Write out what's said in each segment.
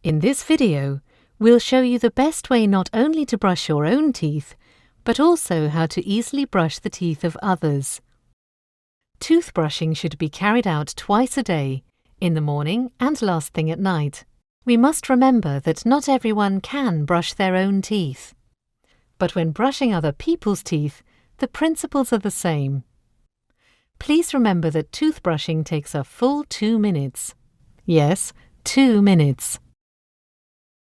In this video, we'll show you the best way not only to brush your own teeth, but also how to easily brush the teeth of others. Toothbrushing should be carried out twice a day, in the morning and last thing at night. We must remember that not everyone can brush their own teeth. But when brushing other people's teeth, the principles are the same. Please remember that toothbrushing takes a full 2 minutes. Yes, 2 minutes.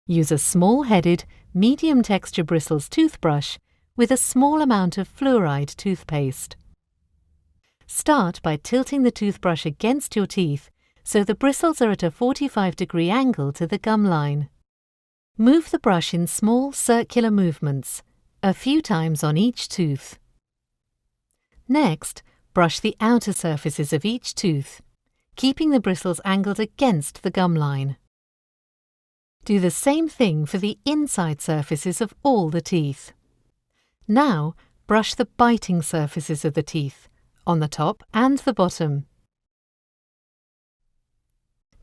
Use a small-headed, medium-texture bristles toothbrush with a small amount of fluoride toothpaste. Start by tilting the toothbrush against your teeth so the bristles are at a 45-degree angle to the gum line. Move the brush in small circular movements, a few times on each tooth. Next, brush the outer surfaces of each tooth, keeping the bristles angled against the gum line. Do the same thing for the inside surfaces of all the teeth. Now, brush the biting surfaces of the teeth, on the top and the bottom.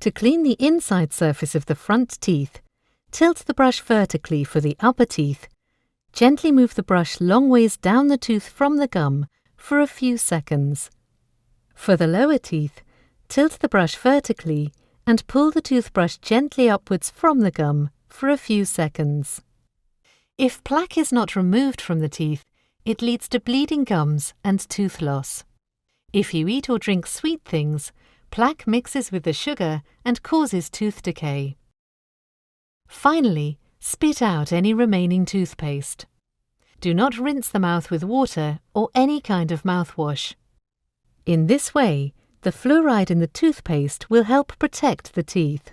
To clean the inside surface of the front teeth, tilt the brush vertically for the upper teeth. Gently move the brush long ways down the tooth from the gum for a few seconds. For the lower teeth, tilt the brush vertically and pull the toothbrush gently upwards from the gum for a few seconds. If plaque is not removed from the teeth, it leads to bleeding gums and tooth loss. If you eat or drink sweet things, plaque mixes with the sugar and causes tooth decay. Finally, spit out any remaining toothpaste. Do not rinse the mouth with water or any kind of mouthwash. In this way, the fluoride in the toothpaste will help protect the teeth.